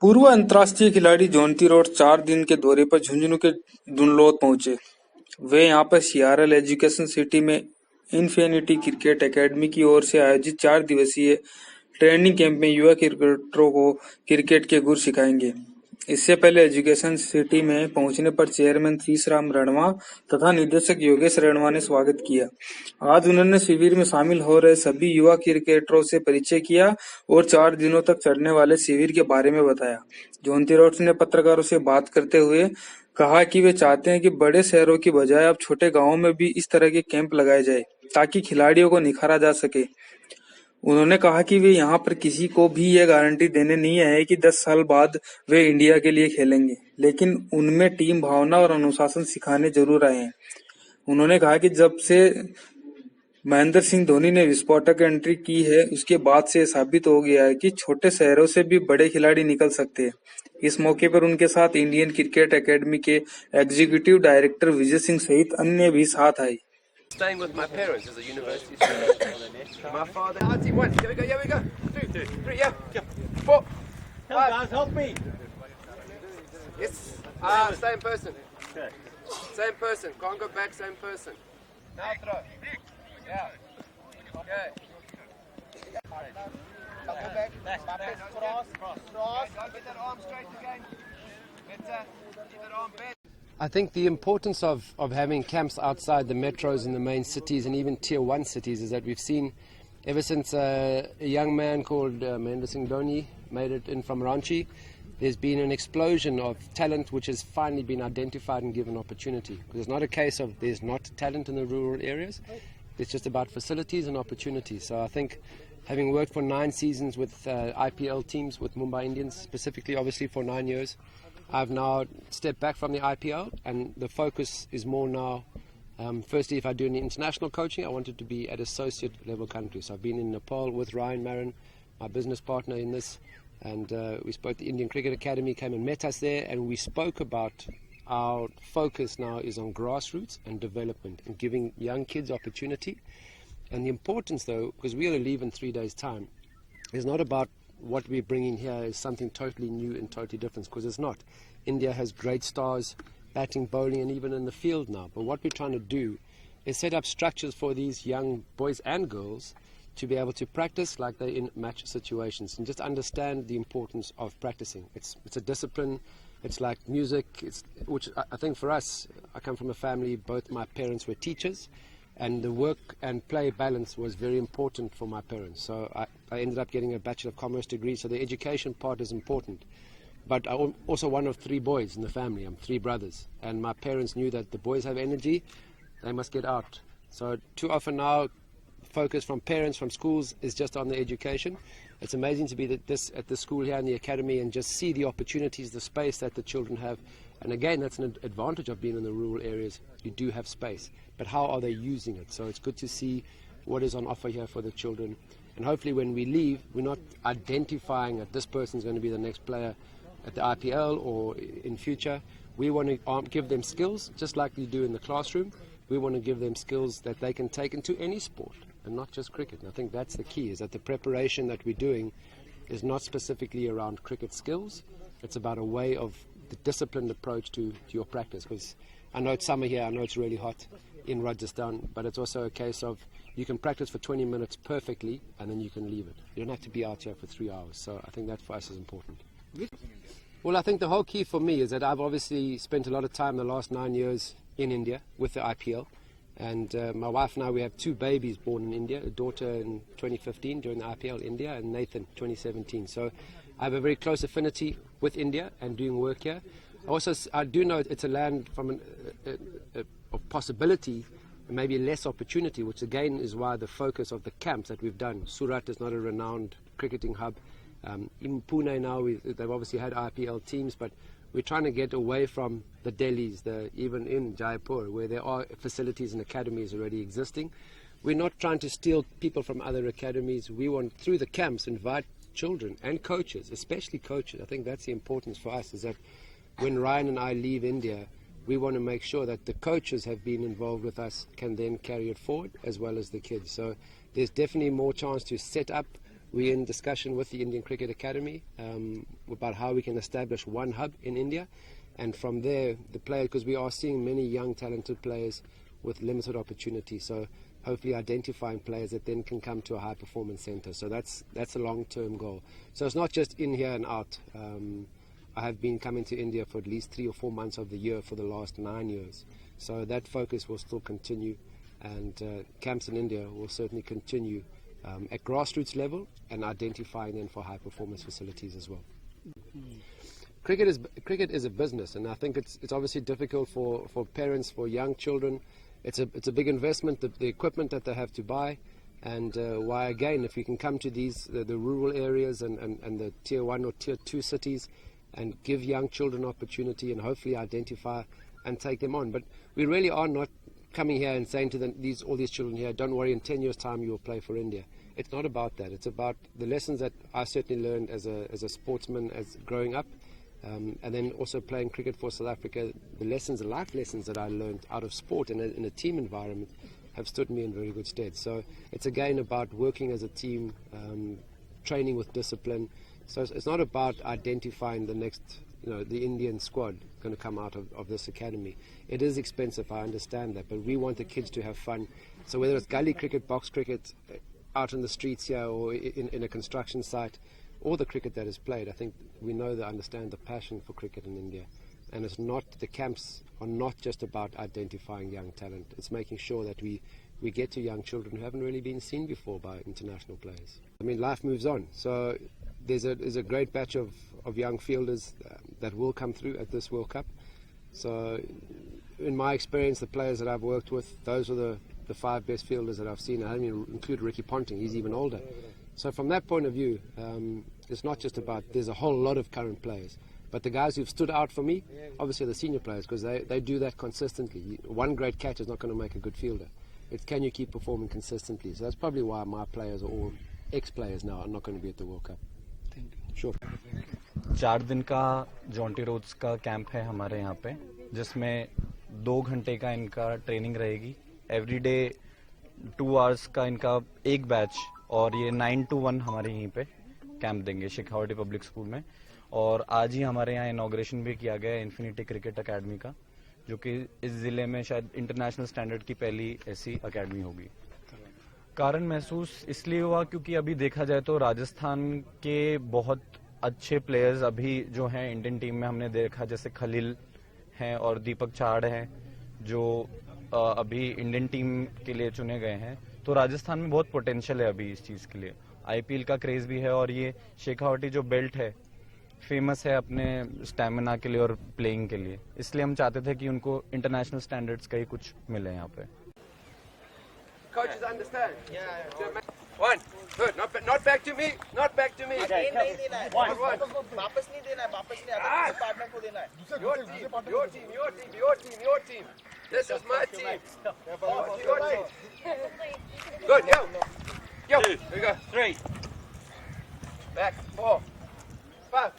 पूर्व अंतर्राष्ट्रीय खिलाड़ी जोंटी रोड्स 4 दिन के दौरे पर झुंझुनू के दुनलोत पहुंचे। वे यहां पर सीआरएल एजुकेशन सिटी में इन्फिनिटी क्रिकेट एकेडमी की ओर से आयोजित 4 दिवसीय ट्रेनिंग कैंप में युवा क्रिकेटरों को क्रिकेट के गुर सिखाएंगे। इससे पहले एजुकेशन सिटी में पहुंचने पर चेयरमैन शीशराम रणवा तथा निदेशक योगेश रणवा ने स्वागत किया। आज उन्होंने शिविर में शामिल हो रहे सभी युवा क्रिकेटरों से परिचय किया और 4 दिनों तक चलने वाले शिविर के बारे में बताया। जोंती रोड्स ने पत्रकारों से बात करते हुए कहा कि वे चाहते हैं कि बड़े शहरों की बजाय अब छोटे गांवों में भी इस तरह के कैंप लगाए जाए ताकि खिलाड़ियों को निखारा जा सके। उन्होंने कहा कि वे यहाँ पर किसी को भी ये गारंटी देने नहीं आए कि 10 साल बाद वे इंडिया के लिए खेलेंगे, लेकिन उनमें टीम भावना और अनुशासन सिखाने जरूर आए हैं। उन्होंने कहा कि जब से महेंद्र सिंह धोनी ने विस्फोटक एंट्री की है, उसके बाद से साबित हो गया है कि छोटे शहरों से भी बड़े खिलाड़ी निकल सकते हैं। इस मौके पर उनके साथ इंडियन क्रिकेट एकेडमी के एग्जीक्यूटिव डायरेक्टर विजय सिंह सहित अन्य भी साथ आए। Staying with my parents as a university student. My father. One. Here we go. Here we go. 2, 3. Yeah. 4. Come guys, help me. Yes. Same person. Okay. Same person. Can't go back. Same person. Now throw. Yeah. Okay. Now go back. Cross. Get that arm straight again. Get that arm bent. I think the importance of having camps outside the metros and the main cities and even tier 1 cities is that we've seen ever since a young man called Mehender Singh Dhoni made it in from Ranchi, there's been an explosion of talent which has finally been identified and given opportunity. Because it's not a case of there's not talent in the rural areas, it's just about facilities and opportunities. So I think having worked for 9 seasons with IPL teams, with Mumbai Indians specifically, obviously for 9 years, I've now stepped back from the IPL and the focus is more now, firstly if I do any international coaching, I want it to be at associate level countries. So I've been in Nepal with Ryan Marin, my business partner in this, and we spoke, the Indian Cricket Academy came and met us there, and we spoke about our focus now is on grassroots and development and giving young kids opportunity. And the importance though, because we're going to leave in 3 days time, is not about what we're bringing here is something totally new and totally different, because it's not. India has great stars, batting, bowling, and even in the field now. But what we're trying to do is set up structures for these young boys and girls to be able to practice like they're in match situations and just understand the importance of practicing. It's a discipline. It's like music, which I think for us, I come from a family, both my parents were teachers, and the work and play balance was very important for my parents. So I ended up getting a Bachelor of Commerce degree, so the education part is important. But I'm also one of 3 boys in the family. I'm 3 brothers. And my parents knew that the boys have energy, they must get out. So too often now, focus from parents, from schools, is just on the education. It's amazing to be at the school here in the academy and just see the opportunities, the space that the children have. And again, that's an advantage of being in the rural areas. You do have space, but how are they using it? So it's good to see what is on offer here for the children. And hopefully when we leave, we're not identifying that this person's going to be the next player at the IPL or in future. We want to give them skills, just like we do in the classroom. We want to give them skills that they can take into any sport and not just cricket. And I think that's the key, is that the preparation that we're doing is not specifically around cricket skills. It's about a way of the disciplined approach to your practice. Because I know it's summer here, I know it's really hot in Rajasthan, but it's also a case of you can practice for 20 minutes perfectly and then you can leave it. You don't have to be out here for 3 hours. So I think that for us is important. Well, I think the whole key for me is that I've obviously spent a lot of time the last 9 years in India with the IPL. And my wife and I, we have 2 babies born in India, a daughter in 2015 during the IPL India and Nathan 2017. So I have a very close affinity with India and doing work here. Also, I do know it's a land from of possibility and maybe less opportunity, which again is why the focus of the camps that we've done. Surat is not a renowned cricketing hub. In Pune now, they've obviously had IPL teams, but we're trying to get away from the Delhis, even in Jaipur, where there are facilities and academies already existing. We're not trying to steal people from other academies. We want, through the camps, invite children and coaches, especially coaches. I think that's the importance for us, is that when Ryan and I leave India, we want to make sure that the coaches have been involved with us can then carry it forward, as well as the kids. So there's definitely more chance to set up We're in discussion with the Indian Cricket Academy about how we can establish one hub in India, and from there, the player, because we are seeing many young, talented players with limited opportunity. So hopefully identifying players that then can come to a high-performance centre. So that's a long-term goal. So it's not just in here and out. I have been coming to India for at least 3 or 4 months of the year for the last 9 years. So that focus will still continue, and camps in India will certainly continue at grassroots level and identifying them for high-performance facilities as well. Cricket is a business, and I think it's obviously difficult for parents, for young children. It's a big investment, the equipment that they have to buy, and why again, if you can come to these the rural areas and the tier 1 or tier 2 cities and give young children opportunity and hopefully identify and take them on. But we really are not coming here and saying to all these children here, don't worry, in 10 years' time you will play for India. It's not about that. It's about the lessons that I certainly learned as a sportsman as growing up, and then also playing cricket for South Africa. The life lessons that I learned out of sport and in a team environment have stood me in very good stead. So it's again about working as a team, training with discipline. So it's not about identifying the next, the Indian squad going to come out of this academy. It is expensive, I understand that, but we want the kids to have fun. So whether it's gully cricket, box cricket, out in the streets here or in a construction site, or the cricket that is played, I think we know they understand the passion for cricket in India. And the camps are not just about identifying young talent. It's making sure that we get to young children who haven't really been seen before by international players. I mean, life moves on. So there's a great batch of young fielders that will come through at this World Cup. So in my experience, the players that I've worked with, those are the 5 best fielders that I've seen. I don't even include Ricky Ponting, he's even older. So from that point of view, it's not just about, there's a whole lot of current players. But the guys who've stood out for me, obviously the senior players, because they do that consistently. One great catch is not going to make a good fielder. It's can you keep performing consistently. So that's probably why my players are all ex-players now and not going to be at the World Cup. Thank you. Sure. 4 दिन का Jonty Rhodes का camp है हमारे यहाँ पे, जिसमें 2 घंटे का इनका ट्रेनिंग रहेगी. एवरी डे 2 आवर्स का इनका एक बैच, और ये 9 to 1 हमारे यहीं पे कैंप देंगे शेखावटी पब्लिक स्कूल में. और आज ही हमारे यहाँ इनॉग्रेशन भी किया गया है इन्फिनिटी क्रिकेट अकेडमी का, जो कि इस जिले में शायद इंटरनेशनल स्टैंडर्ड की पहली ऐसी अकेडमी होगी. कारण महसूस इसलिए हुआ क्योंकि अभी देखा जाए तो राजस्थान के बहुत अच्छे प्लेयर्स अभी जो हैं इंडियन टीम में हमने देखा, जैसे खलील हैं और दीपक चाड़ हैं जो अभी इंडियन टीम के लिए चुने गए हैं. तो राजस्थान में बहुत पोटेंशियल है अभी इस चीज के लिए. आईपीएल का क्रेज भी है, और ये शेखावटी जो बेल्ट है फेमस है अपने स्टैमिना के लिए और प्लेइंग के लिए. इसलिए हम चाहते थे कि उनको इंटरनेशनल स्टैंडर्ड्स का ही कुछ मिले यहाँ पे. Coaches understand? Yeah. 1, good. Not back to me. Not back to me. नहीं देना है. वापस नहीं देना है. वापस नहीं आता. पार्टनर को देना है. Your team. This is my team. Your team. Good, yo. Here we go. 3. Back, 4, 5.